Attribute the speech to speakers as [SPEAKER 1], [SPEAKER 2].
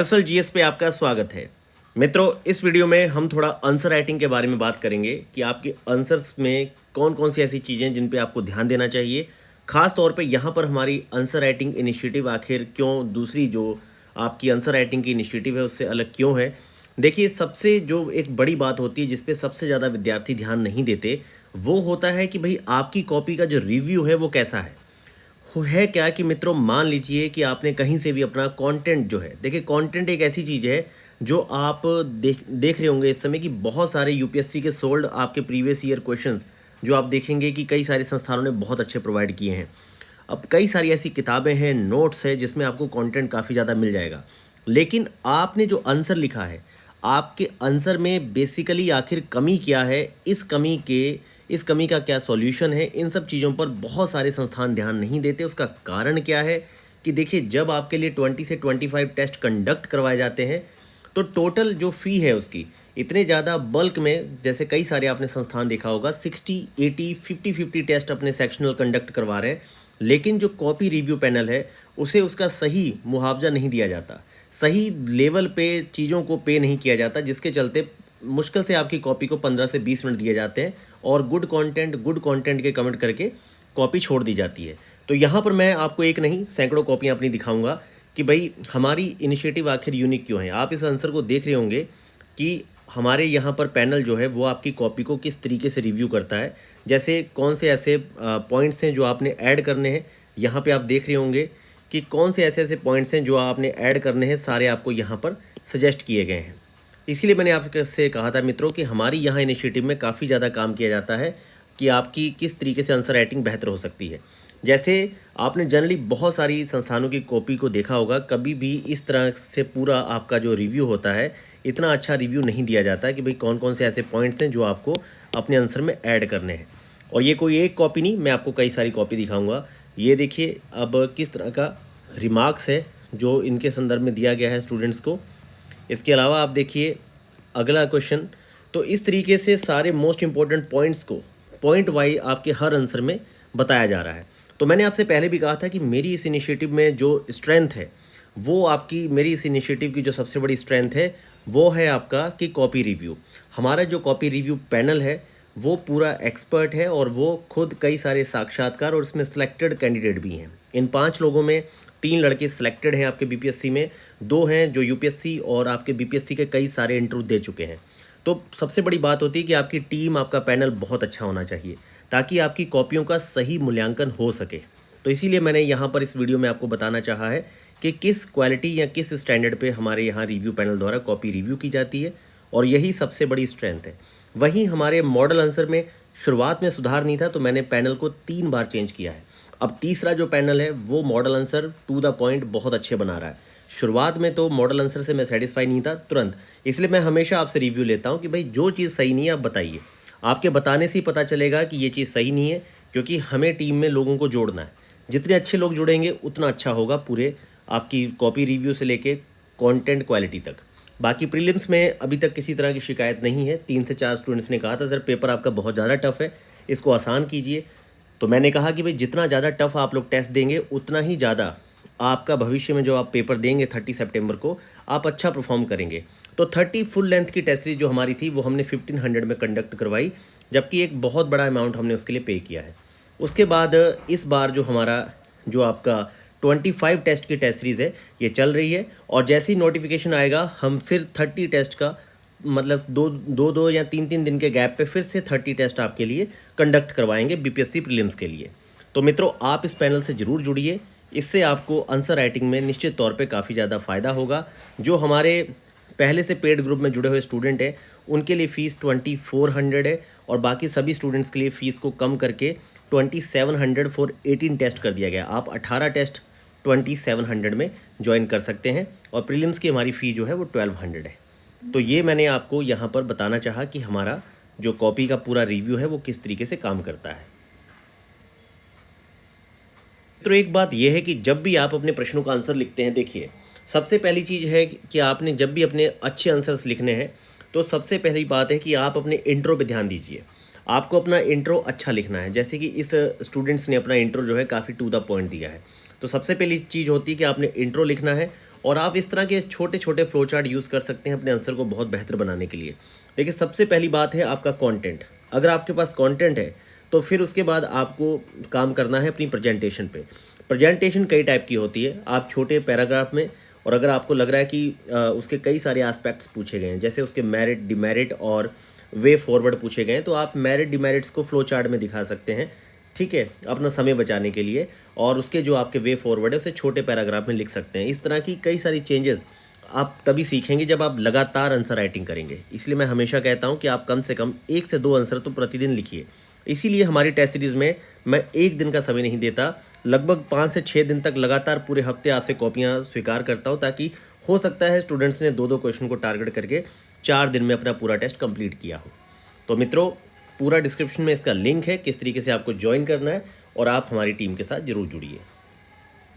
[SPEAKER 1] दरअसल जीएस पे आपका स्वागत है। मित्रों, इस वीडियो में हम थोड़ा आंसर राइटिंग के बारे में बात करेंगे कि आपके आंसर्स में कौन कौन सी ऐसी चीज़ें जिन पे आपको ध्यान देना चाहिए। खास तौर पे यहाँ पर हमारी आंसर राइटिंग इनिशिएटिव आखिर क्यों दूसरी जो आपकी आंसर राइटिंग की इनिशिएटिव है उससे अलग क्यों है। देखिए, सबसे जो एक बड़ी बात होती है जिस पे सबसे ज़्यादा विद्यार्थी ध्यान नहीं देते, वो होता है कि भाई आपकी कॉपी का जो रिव्यू है वो कैसा है। है क्या कि मित्रों, मान लीजिए कि आपने कहीं से भी अपना कंटेंट जो है, देखिए कंटेंट एक ऐसी चीज़ है जो आप देख रहे होंगे इस समय कि बहुत सारे यूपीएससी के सोल्ड आपके प्रीवियस ईयर क्वेश्चंस जो आप देखेंगे कि कई सारे संस्थानों ने बहुत अच्छे प्रोवाइड किए हैं। अब कई सारी ऐसी किताबें हैं, नोट्स है जिसमें आपको कंटेंट काफ़ी ज़्यादा मिल जाएगा, लेकिन आपने जो आंसर लिखा है, आपके आंसर में बेसिकली आखिर कमी क्या है, इस कमी का क्या सॉल्यूशन है, इन सब चीज़ों पर बहुत सारे संस्थान ध्यान नहीं देते। उसका कारण क्या है कि देखिए, जब आपके लिए 20 से 25 टेस्ट कंडक्ट करवाए जाते हैं तो टोटल जो फ़ी है उसकी इतने ज़्यादा बल्क में, जैसे कई सारे आपने संस्थान देखा होगा 60, 80, 50 टेस्ट अपने सेक्शनल कंडक्ट करवा रहे हैं, लेकिन जो कॉपी रिव्यू पैनल है उसे उसका सही मुआवजा नहीं दिया जाता, सही लेवल पे चीज़ों को पे नहीं किया जाता, जिसके चलते मुश्किल से आपकी कॉपी को 15 से 20 मिनट दिए जाते हैं और गुड कंटेंट के कमेंट करके कॉपी छोड़ दी जाती है। तो यहाँ पर मैं आपको एक नहीं सैकड़ों कॉपियाँ अपनी दिखाऊंगा कि भाई हमारी इनिशिएटिव आखिर यूनिक क्यों है। आप इस आंसर को देख रहे होंगे कि हमारे यहाँ पर पैनल जो है वो आपकी कॉपी को किस तरीके से रिव्यू करता है, जैसे कौन से ऐसे पॉइंट्स हैं जो आपने ऐड करने हैं। यहाँ पे आप देख रहे होंगे कि कौन से ऐसे ऐसे पॉइंट्स हैं जो आपने ऐड करने हैं, सारे आपको यहाँ पर सजेस्ट किए गए हैं। इसीलिए मैंने आपसे कहा था मित्रों कि हमारी यहाँ इनिशिएटिव में काफ़ी ज़्यादा काम किया जाता है कि आपकी किस तरीके से आंसर राइटिंग बेहतर हो सकती है। जैसे आपने जनरली बहुत सारी संस्थानों की कॉपी को देखा होगा, कभी भी इस तरह से पूरा आपका जो रिव्यू होता है, इतना अच्छा रिव्यू नहीं दिया जाता कि भाई कौन कौन से ऐसे पॉइंट्स हैं जो आपको अपने आंसर में ऐड करने हैं। और ये कोई एक कॉपी नहीं, मैं आपको कई सारी कॉपी दिखाऊंगा। ये देखिए अब किस तरह का रिमार्क्स है जो इनके संदर्भ में दिया गया है स्टूडेंट्स को। इसके अलावा आप देखिए अगला क्वेश्चन। तो इस तरीके से सारे मोस्ट इंपॉर्टेंट पॉइंट्स को पॉइंट वाइज आपके हर आंसर में बताया जा रहा है। तो मैंने आपसे पहले भी कहा था कि मेरी इस इनिशिएटिव में जो स्ट्रेंथ है वो आपकी, मेरी इस इनिशिएटिव की जो सबसे बड़ी स्ट्रेंथ है वो है आपका कि कॉपी रिव्यू। हमारा जो कॉपी रिव्यू पैनल है वो पूरा एक्सपर्ट है और वो खुद कई सारे साक्षात्कार और इसमें सिलेक्टेड कैंडिडेट भी हैं। इन 5 लोगों में 3 लड़के सिलेक्टेड हैं आपके बीपीएससी में, 2 हैं जो यूपीएससी और आपके बीपीएससी के कई सारे इंटरव्यू दे चुके हैं। तो सबसे बड़ी बात होती है कि आपकी टीम, आपका पैनल बहुत अच्छा होना चाहिए ताकि आपकी कॉपियों का सही मूल्यांकन हो सके। तो इसीलिए मैंने यहाँ पर इस वीडियो में आपको बताना चाहा है कि किस क्वालिटी या किस स्टैंडर्ड पे हमारे यहाँ रिव्यू पैनल द्वारा कॉपी रिव्यू की जाती है, और यही सबसे बड़ी स्ट्रेंथ है। वहीं हमारे मॉडल आंसर में शुरुआत में सुधार नहीं था, तो मैंने पैनल को 3 बार चेंज किया है। अब तीसरा जो पैनल है वो model answer to the point बहुत अच्छे बना रहा है। शुरुआत में तो मॉडल आंसर से मैं सेटिस्फाई नहीं था तुरंत, इसलिए मैं हमेशा आपसे रिव्यू लेता हूँ कि भाई जो चीज़ सही नहीं है आप बताइए। आपके बताने से ही पता चलेगा कि ये चीज़ सही नहीं है, क्योंकि हमें टीम में लोगों को जोड़ना है। जितने अच्छे लोग जुड़ेंगे उतना अच्छा होगा पूरे आपकी कॉपी रिव्यू से लेके कंटेंट क्वालिटी तक। बाकी प्रीलिम्स में अभी तक किसी तरह की शिकायत नहीं है। 3 से 4 स्टूडेंट्स ने कहा था सर पेपर आपका बहुत ज़्यादा टफ है, इसको आसान कीजिए। तो मैंने कहा कि भाई जितना ज़्यादा टफ आप लोग टेस्ट देंगे उतना ही ज़्यादा आपका भविष्य में जो आप पेपर देंगे 30 सितंबर को आप अच्छा परफॉर्म करेंगे। तो 30 फुल लेंथ की टेस्ट सीरीज जो हमारी थी वो हमने 1500 में कंडक्ट करवाई, जबकि एक बहुत बड़ा अमाउंट हमने उसके लिए पे किया है। उसके बाद इस बार जो हमारा जो आपका 25 टेस्ट की टेस्ट सीरीज़ है ये चल रही है, और जैसे ही नोटिफिकेशन आएगा हम फिर 30 टेस्ट का मतलब दो या तीन दिन के गैप पे फिर से 30 टेस्ट आपके लिए कंडक्ट करवाएंगे बीपीएससी प्रीलिम्स के लिए। तो मित्रों, आप इस पैनल से ज़रूर जुड़िए, इससे आपको आंसर राइटिंग में निश्चित तौर पे काफ़ी ज़्यादा फ़ायदा होगा। जो हमारे पहले से पेड ग्रुप में जुड़े हुए स्टूडेंट हैं उनके लिए फ़ीस 2400 है, और बाकी सभी स्टूडेंट्स के लिए फ़ीस को कम करके 2700 फॉर 18 टेस्ट कर दिया गया। आप 18 टेस्ट 2700 में ज्वाइन कर सकते हैं, और प्रीलिम्स की हमारी फ़ी जो है वो 1200 है। तो ये मैंने आपको यहाँ पर बताना चाहा कि हमारा जो कॉपी का पूरा रिव्यू है वो किस तरीके से काम करता है। तो एक बात यह है कि जब भी आप अपने प्रश्नों का आंसर लिखते हैं, देखिए सबसे पहली चीज़ है कि आपने जब भी अपने अच्छे आंसर्स लिखने हैं तो सबसे पहली बात है कि आप अपने इंट्रो पे ध्यान दीजिए। आपको अपना इंट्रो अच्छा लिखना है। जैसे कि इस स्टूडेंट्स ने अपना इंट्रो जो है काफ़ी टू द पॉइंट दिया है, तो सबसे पहली चीज़ होती है कि आपने इंट्रो लिखना है, और आप इस तरह के छोटे छोटे फ्लो चार्ट यूज़ कर सकते हैं अपने आंसर को बहुत बेहतर बनाने के लिए। देखिए, सबसे पहली बात है आपका कंटेंट। अगर आपके पास कंटेंट है तो फिर उसके बाद आपको काम करना है अपनी प्रेजेंटेशन पे। प्रेजेंटेशन कई टाइप की होती है। आप छोटे पैराग्राफ में, और अगर आपको लग रहा है कि उसके कई सारे एस्पेक्ट्स पूछे गए हैं, जैसे उसके मेरिट, डिमेरिट और वे फॉरवर्ड पूछे गए हैं, तो आप मेरिट डिमेरिट्स को फ्लो चार्ट में दिखा सकते हैं, ठीक है, अपना समय बचाने के लिए। और उसके जो आपके वे फॉरवर्ड है उसे छोटे पैराग्राफ में लिख सकते हैं। इस तरह की कई सारी चेंजेस आप तभी सीखेंगे जब आप लगातार आंसर राइटिंग करेंगे। इसलिए मैं हमेशा कहता हूं कि आप कम से कम 1 से 2 आंसर तो प्रतिदिन लिखिए। इसीलिए हमारी टेस्ट सीरीज़ में मैं 1 दिन का समय नहीं देता, लगभग 5 से 6 दिन तक लगातार पूरे हफ्ते आपसे कॉपियाँ स्वीकार करता हूँ, ताकि हो सकता है स्टूडेंट्स ने 2-2 क्वेश्चन को टारगेट करके 4 दिन में अपना पूरा टेस्ट कंप्लीट किया हो। तो मित्रों, पूरा डिस्क्रिप्शन में इसका लिंक है, किस तरीके से आपको ज्वाइन करना है, और आप हमारी टीम के साथ ज़रूर जुड़िए।